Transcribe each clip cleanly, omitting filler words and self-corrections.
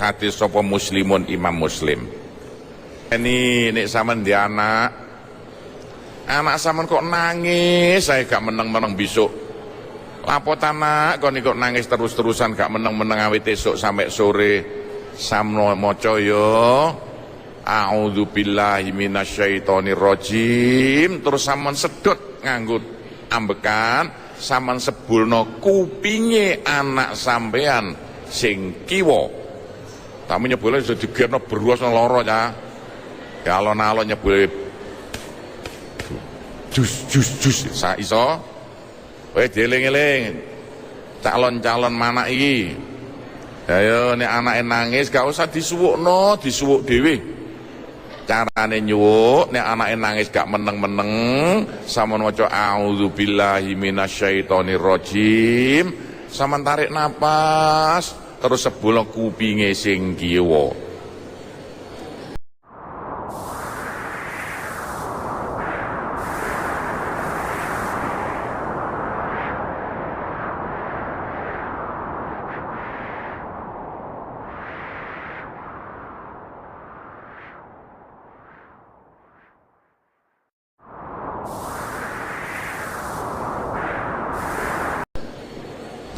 hadis sapa Muslimun Imam Muslim. Ini nek sampean di anak sampean kok nangis, saya gak meneng-meneng besok. Lapot anak kok nangis terus-terusan gak meneng-meneng awit esuk sampai sore. Samno maca ya a'udzubillahi minasyaitonirrajim, terus sampean sedot nganggo ambekan, sampean sebulno kupinge anak sampean sing kiwa. Tapi nyebule iso digerno beruas lara ya. Ya alon-alon nyebule jus sa iso. Wis dieling-eling calon-calon manak iki. Ayo nek anake nangis gak usah disuwukno, disuwuk dhewe. Carane nyuwuk nek anake nangis gak meneng-meneng, sampeyan maca a'udzubillahi minasyaitonirrajim, sampeyan tarik napas, terus sebul kupinge sing kiwa.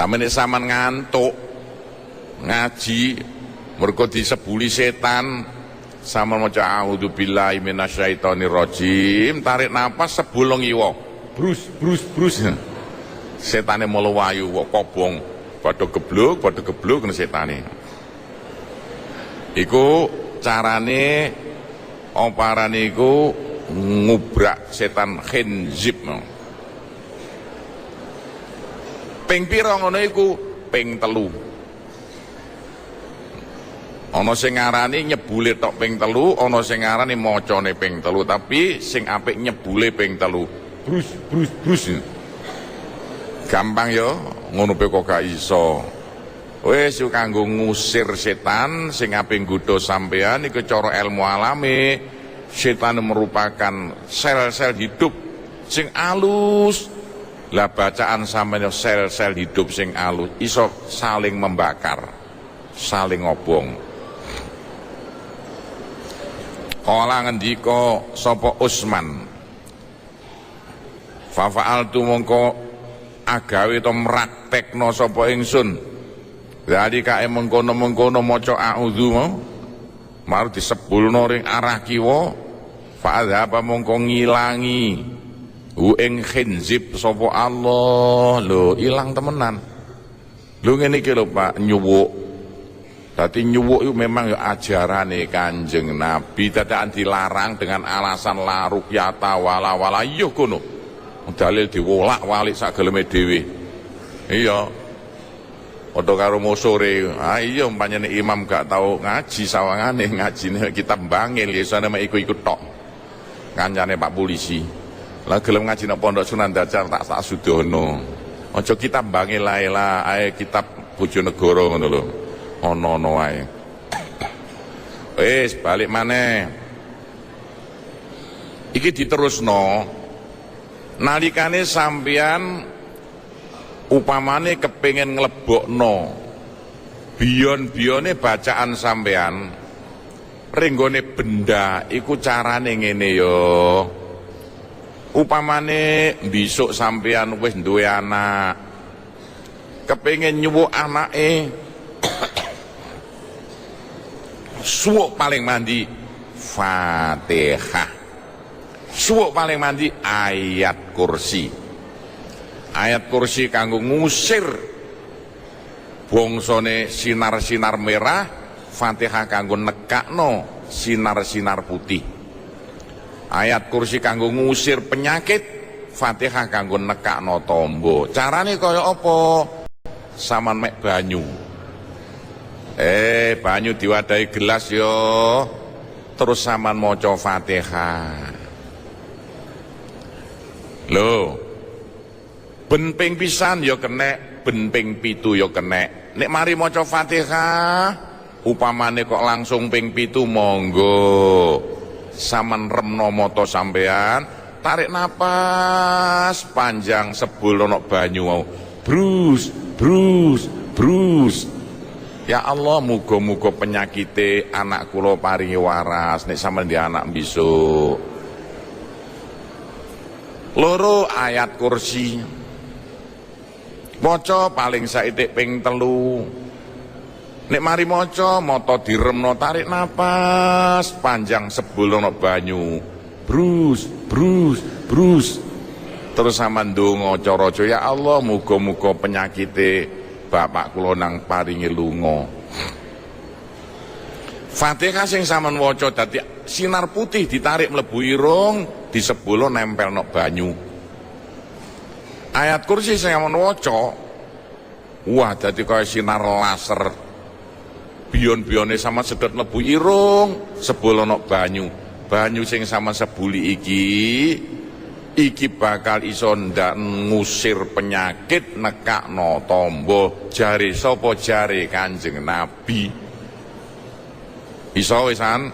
Tapi nek sampean ngantuk ngaji mergo disebuli setan, sampeyan maca a'udzubillahi minasyaitonirrajim, tarik napas sebul ngiwa. Brus. Setane mulu wayu kok kobong, padha gebluk kena setane. Iku carane oparane iku ngubrak setan khinzib. Ping pira ngono iku? Ping 3. Ana sing ngarani nyebule tok ping 3, ana sing ngarani macane ping 3, tapi sing apik nyebule ping 3. Brus. Gampang ya, ngono pe kok gak iso. Wis kanggo ngusir setan sing apik nggodha sampean iku cara ilmu alami. Setan merupakan sel-sel hidup sing alus. Lah bacaan sampeyan sel-sel hidup sing alus iso saling membakar, saling ngobong. Kala ngendika sapa Utsman, fa fa'altu mongko agawe to mraktekno sapa ingsun. Dadi kae mengkono-mengkono maca a'udzu mau disebulno ring arah kiwa, fa adzaba mongko ngilangi ing khinzib sapa Allah. Lho ilang temenan. Lho ngene iki lho Pak, nyuwuk. Dadi nyuwuk itu memang ya ajarane Kanjeng Nabi, dadakan dilarang dengan alasan la ruqyata wala iya kono. Dalil diwolak-walik sak geleme dhewe. Iya. Padha karo mosore. Iya umpamane imam gak tau ngaji sawangane ngajine kitab bangil ya sana iku-iku tok. Kancane Pak polisi. Lah gelem ngaji nang Pondok Sunan Dajar tak sudono. Aja kitab bangil ae lah, ae kitab Bojonegoro ngono lho. Ana-ana ae. Wis balik maneh. Iki diterusno. Nalikane sampeyan upamane kepengin nglebokno biyon-biyone bacaan sampeyan ringgone benda iku carane ngene ya. Upamane besok sampeyan wis duwe anak, kepengin nyuwuk anake, suwuk paling mandi Fatihah, suwuk paling mandi ayat kursi. Ayat kursi kanggo ngusir bongsone sinar-sinar merah, Fatihah kanggo nekakno sinar-sinar putih. Ayat kursi kanggo ngusir penyakit, Fatihah kanggo nekakno tombo. Carane kaya apa? Saman mek banyu. Banyu diwadahi gelas yo, terus saman maca Fatihah. Lho, ben ping pisan ya kenek, ben ping 7 ya kenek. Nek mari maca Fatihah, upamane kok langsung ping 7 monggo. Saman remno moto sampean, tarik napas panjang sebul ono banyu mau. Brus. Ya Allah, muga-muga penyakite anak kula paringi waras nek sampeyan di anak besok. Loro ayat kursi. Maca paling saithik ping 3. Nek mari maca mata diremno, tarik napas panjang sebulno banyu. Brus, brus, brus. Terus sampean ndonga cara-cara, ya Allah, muga-muga penyakite bapak kula nang paringi lunga. Fatihah sing sampean waca dadi sinar putih ditarik mlebu irung, disebulno nempel nok banyu. Ayat kursi sing sampean waca, wah dadi kaya sinar laser. Bion-bione sama sedot mlebu irung, sebulno nok banyu. Banyu sing sama sebuli iki bakal iso ndak ngusir penyakit, nekakno tombo. Jare sapa? Jare Kanjeng Nabi. Iso wisan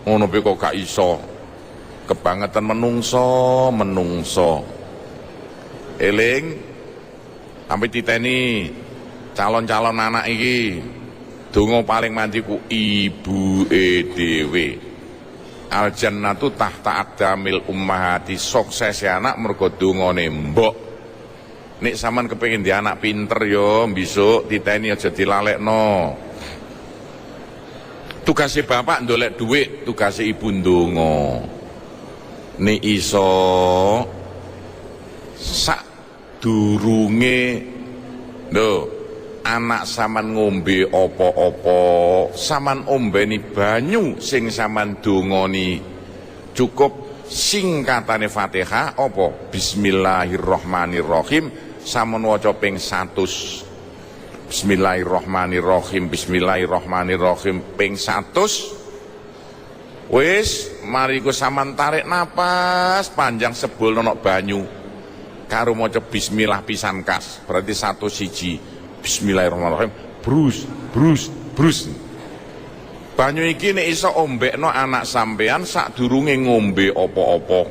ngono pe kok gak iso. Kebangetan menungso. Eling sampe titeni calon-calon anak iki. Donga paling mandiku ibuke dhewe. Al jannatu tahta aqdamil ummahati. Sukses anak mergo dongane mbok. Nek sampean kepengin di anak pinter yo besok titeni aja dilalekno. Tugasé bapak ndolek dhuwit, tugasé ibu ndonga. Nek iso sak durunge anak saman ngombe apa-apa, saman ombeni banyu sing saman dongani cukup singkatane Fatihah apa? Bismillahirrahmanirrahim, saman waca ping 100. Bismillahirrahmanirrahim, bismillahirrahmanirrahim ping 100. Wis mari ku saman tarik napas panjang sebul nok banyu karo maca bismillah pisan kas, berarti 1 siji. Bismillahirrahmanirrahim, brus, brus, brus. Banyu iki nek iso ombekno anak sampean sadurunge ngombe apa-apa.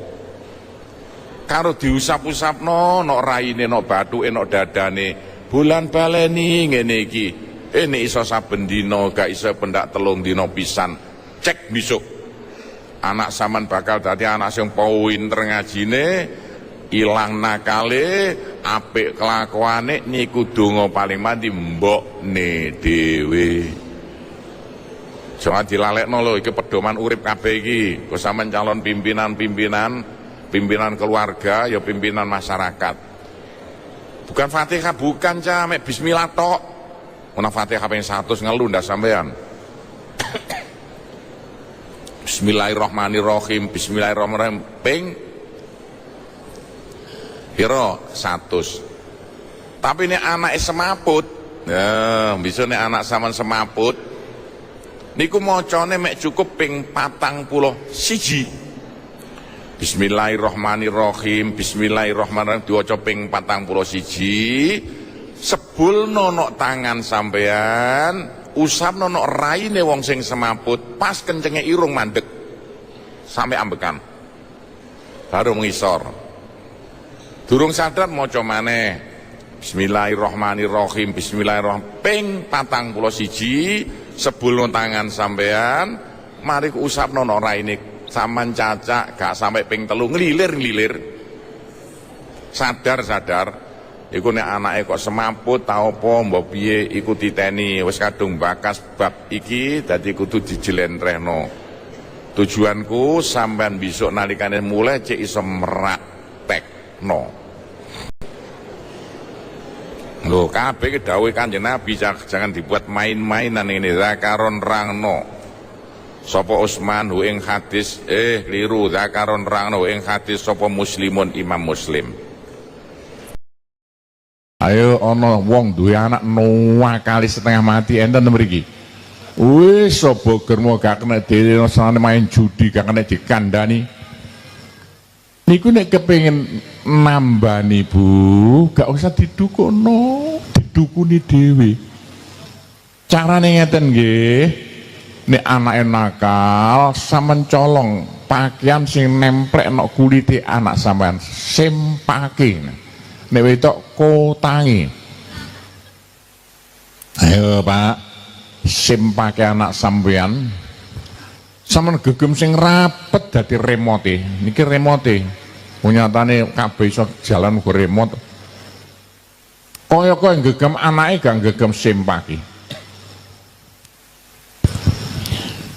Karo diusap-usapno nok raine, nok bathuke, nok dadane. Bulan baleni ngene iki. Nek iso saben dina, gak iso pendak 3 dina pisan. Cek besok. Anak sampean bakal dadi anak sing pinter ngajine, ilang nakale, apik kelakuane, niku donga paling mandi mbokne dhewe. Jangan dilalekno lho, iki pedoman urip kabeh iki. Kok sampean calon pimpinan keluarga, ya pimpinan masyarakat. Bukan Fatihah, bukan mek bismillah tok. Ana Fatihah ping 100 ngelu ndak sampean. Bismillahirrahmanirrahim, bismillahirrahmanirrahim ping kira 100. Tapi ini anak semaput, ya bisa nih anak saman semaput, niku mocone mek cukup ping 41. Bismillahirrahmanirrahim, bismillahirrahmanirrahim diwaca ping 41. Sebulno nok tangan sampean, usapno nok raine wong sing semaput, pas kencenge irung mandek sampai ambekan, baru mengisor. Durung sadar maca maneh bismillahirrahmanirrahim, bismillahirrahmanirrahim ping 41. Sebulno tangan sampean, mari usapno nok raine saman cacak gak sampai ping 3 ngelilir. Sadar iku nek anake kok semaput ta apa mbok piye iku titeni wis kadung bakas bab iki, dadi kudu dijelentrehno. Tujuanku sampean besok nalikane mulai cek iso meraktekno. Loh, kabeh dawuh Kanjeng Nabi jangan dibuat main-mainan ini. Zakaron rangno. Sapa Utsman hu ing hadis, keliru. Zakaron rangno ing hadis sapa Muslimun Imam Muslim. Ayo ana wong duwe anak kali setengah mati enten mriki. Wis sapa germo gak kena dhewe senane main judi, gak kena dikandani. Niku nek kepengin nambani Bu, gak usah didukuni dhewe. Carane ngeten nggih, nek anake nakal, sampean colong pakaian sing nemplek nok kulite anak sampean, sempake. Nek wedok kotangi. Ayo Pak, simpake anak sampean sampean gegem sing rapet dadi remote. Niki remote. Nyatane kabeh iso jalan go remote. Kaya gegem anake gak gegem simpake.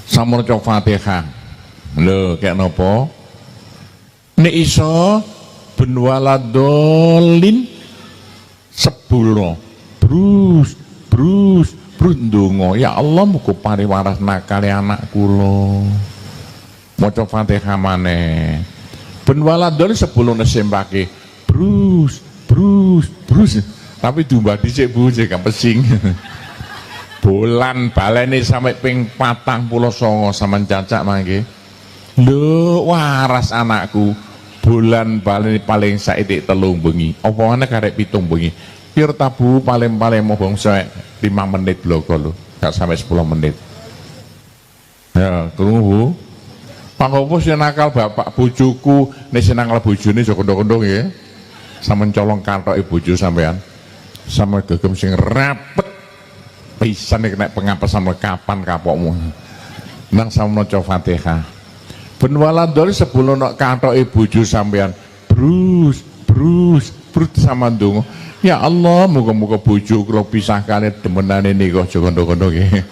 Sampun maca Fatihah. Lho, kayak napa? Nek iso ben waladolin sepuluh brus ndonga, ya Allah muga pariwaras nakale anak kula. Maca Fatihah maneh. Ben waladolin 10 nesempake brus. Tapi dumba dhisik Bu, sik pesing. Bulan baleni sampai ping 49 sampean cacak mangke. Lho, waras anakku. Bulan baleni paling saiki 3 bengi. Apa meneh karek 7 bengi. Pir tabu paling mau bangsa 5 menit bloko lho. Gak sampai 10 menit. Ya, krungu. Pangopo sing nakal bapak bojoku, nek sing nakal bojone aja kondho-kondho nggih. Sampeyan colong kanthoke bojo sampean. Sampe gegem sing rapet pisan nek nek pengapesan kapan kapokmu. Nang sampeyan maca Fatihah. Ben waladol 10 nek kanthoke bojo sampean. Brus sama ndonga. Ya Allah, muga-muga bojo kula pisah kali demenane nika aja kandha-kandha nggih.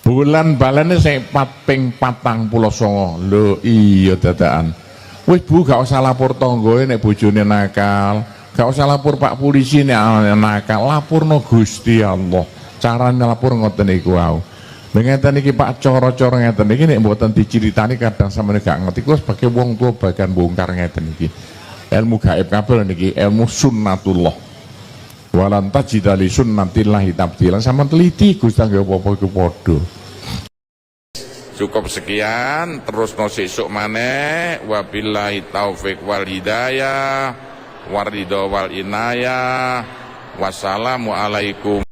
Bulan balane sing ping 49. Lho iya dadakan. Wis Bu gak usah lapor tanggoe nek bojone nakal. Gak usah lapor Pak Polisi nek nakal. Laporno Gusti Allah. Carane lapor ngoten niku wae. Ngeten iki Pak cara-cara ngeten iki nek mboten diceritani kadang sampeyan gak ngerti. Kuwi sebagai wong tua bagian bongkar ngeten iki. Ilmu gaib kabeh niki ilmu sunnatullah. Walan tajida li sunnatillahi tabdilan. Sama teliti Gusti nggih apa-apa iku padha. Cukup sekian, terus no sesuk maneh. Wabillahi taufik wal hidayah, waridho wal inayah. Wassalamualaikum